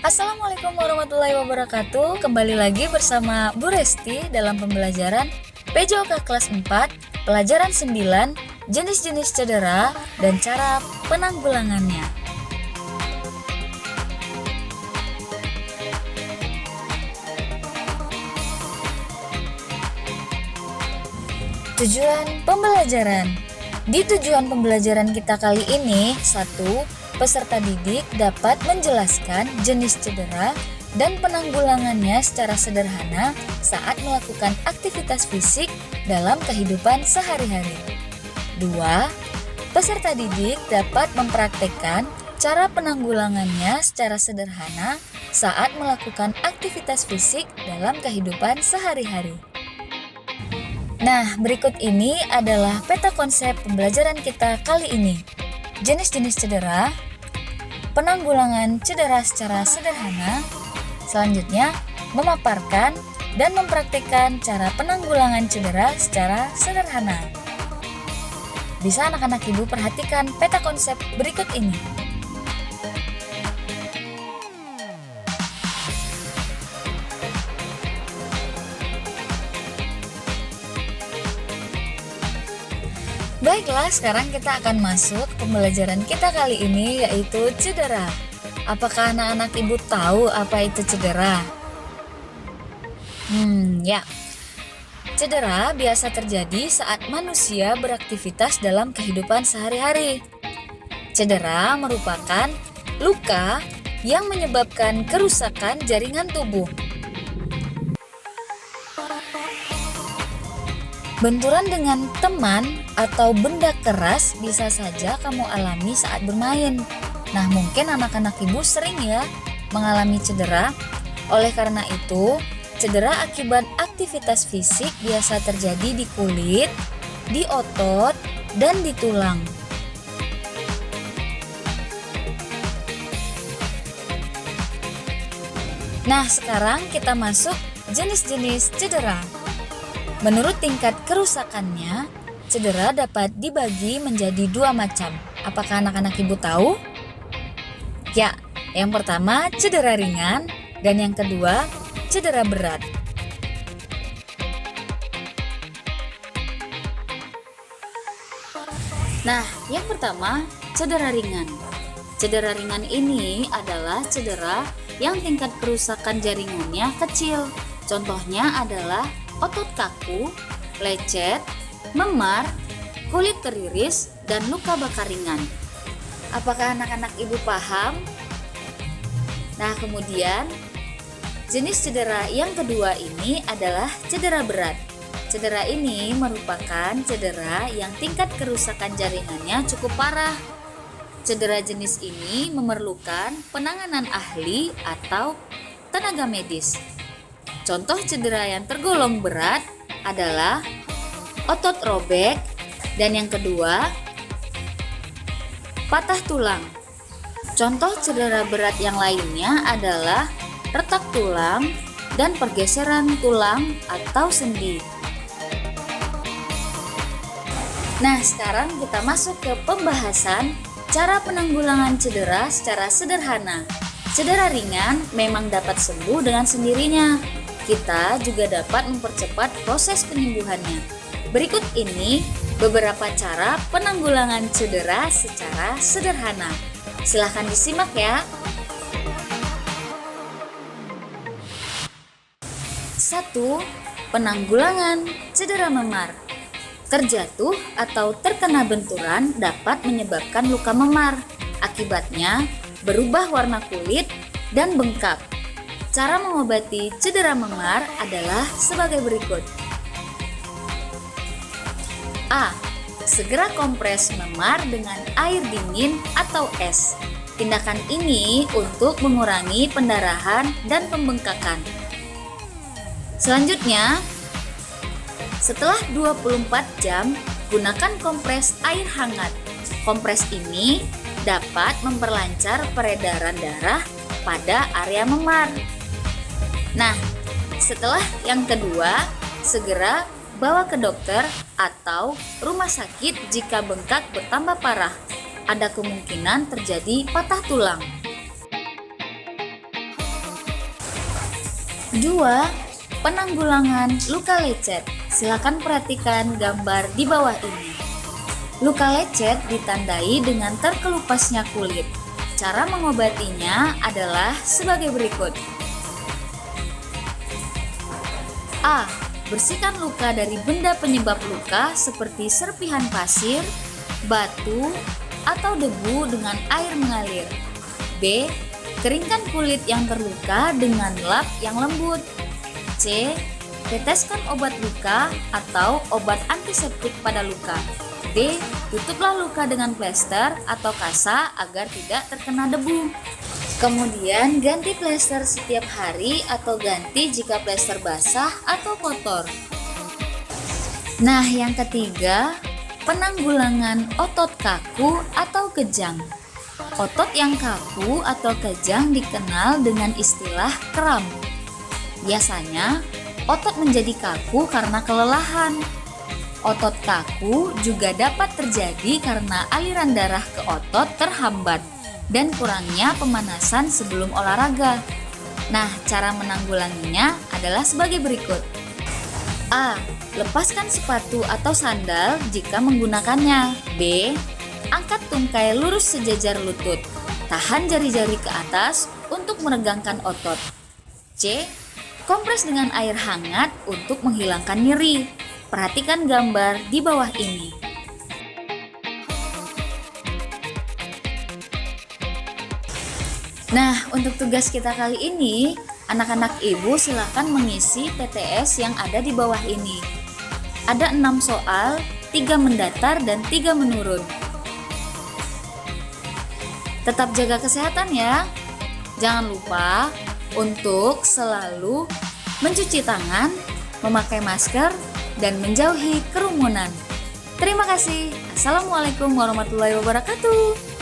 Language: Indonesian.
Assalamualaikum warahmatullahi wabarakatuh. Kembali lagi bersama Bu Resti dalam pembelajaran PJOK kelas 4, pelajaran 9, jenis-jenis cedera dan cara penanggulangannya. Tujuan pembelajaran. Di tujuan pembelajaran kita kali ini, 1. Peserta didik dapat menjelaskan jenis cedera dan penanggulangannya secara sederhana saat melakukan aktivitas fisik dalam kehidupan sehari-hari. 2. Peserta didik dapat mempraktekkan cara penanggulangannya secara sederhana saat melakukan aktivitas fisik dalam kehidupan sehari-hari. Nah, berikut ini adalah peta konsep pembelajaran kita kali ini. Jenis-jenis cedera, penanggulangan cedera secara sederhana, selanjutnya memaparkan dan mempraktikkan cara penanggulangan cedera secara sederhana. Bisa anak-anak ibu perhatikan peta konsep berikut ini. Baiklah, sekarang kita akan masuk pembelajaran kita kali ini, yaitu cedera. Apakah anak-anak ibu tahu apa itu cedera? Ya. Cedera biasa terjadi saat manusia beraktivitas dalam kehidupan sehari-hari. Cedera merupakan luka yang menyebabkan kerusakan jaringan tubuh. Benturan dengan teman atau benda keras bisa saja kamu alami saat bermain. Nah, mungkin anak-anak ibu sering ya mengalami cedera. Oleh karena itu, cedera akibat aktivitas fisik biasa terjadi di kulit, di otot, dan di tulang. Nah, sekarang kita masuk jenis-jenis cedera. Menurut tingkat kerusakannya, cedera dapat dibagi menjadi dua macam. Apakah anak-anak ibu tahu? Ya, yang pertama cedera ringan dan yang kedua cedera berat. Nah, yang pertama cedera ringan. Cedera ringan ini adalah cedera yang tingkat kerusakan jaringannya kecil. Contohnya adalah otot kaku, lecet, memar, kulit teriris, dan luka bakar ringan. Apakah anak-anak ibu paham? Nah, kemudian jenis cedera yang kedua ini adalah cedera berat. Cedera ini merupakan cedera yang tingkat kerusakan jaringannya cukup parah. Cedera jenis ini memerlukan penanganan ahli atau tenaga medis. Contoh cedera yang tergolong berat adalah otot robek dan yang kedua patah tulang. Contoh cedera berat yang lainnya adalah retak tulang dan pergeseran tulang atau sendi. Nah, sekarang kita masuk ke pembahasan cara penanggulangan cedera secara sederhana. Cedera ringan memang dapat sembuh dengan sendirinya. Kita juga dapat mempercepat proses penyembuhannya. Berikut ini beberapa cara penanggulangan cedera secara sederhana. Silahkan disimak ya. 1. Penanggulangan cedera memar. Terjatuh atau terkena benturan dapat menyebabkan luka memar. Akibatnya berubah warna kulit dan bengkak. Cara mengobati cedera memar adalah sebagai berikut. A. Segera kompres memar dengan air dingin atau es. Tindakan ini untuk mengurangi pendarahan dan pembengkakan. Selanjutnya, setelah 24 jam, gunakan kompres air hangat. Kompres ini dapat memperlancar peredaran darah pada area memar. Nah, setelah yang kedua, segera bawa ke dokter atau rumah sakit jika bengkak bertambah parah. Ada kemungkinan terjadi patah tulang. 2. Penanggulangan luka lecet. Silakan perhatikan gambar di bawah ini. Luka lecet ditandai dengan terkelupasnya kulit. Cara mengobatinya adalah sebagai berikut. A. Bersihkan luka dari benda penyebab luka seperti serpihan pasir, batu, atau debu dengan air mengalir. B. Keringkan kulit yang terluka dengan lap yang lembut. C. Teteskan obat luka atau obat antiseptik pada luka. D. Tutuplah luka dengan plester atau kasa agar tidak terkena debu. Kemudian ganti plester setiap hari atau ganti jika plester basah atau kotor. Nah, yang ketiga, penanggulangan otot kaku atau kejang. Otot yang kaku atau kejang dikenal dengan istilah kram. Biasanya, otot menjadi kaku karena kelelahan. Otot kaku juga dapat terjadi karena aliran darah ke otot terhambat dan kurangnya pemanasan sebelum olahraga. Nah, cara menanggulanginya adalah sebagai berikut. A. Lepaskan sepatu atau sandal jika menggunakannya. B. Angkat tungkai lurus sejajar lutut. Tahan jari-jari ke atas untuk meregangkan otot. C. Kompres dengan air hangat untuk menghilangkan nyeri. Perhatikan gambar di bawah ini. Nah, untuk tugas kita kali ini, anak-anak ibu silakan mengisi PTS yang ada di bawah ini. Ada 6 soal, 3 mendatar dan 3 menurun. Tetap jaga kesehatan ya. Jangan lupa untuk selalu mencuci tangan, memakai masker, dan menjauhi kerumunan. Terima kasih. Assalamualaikum warahmatullahi wabarakatuh.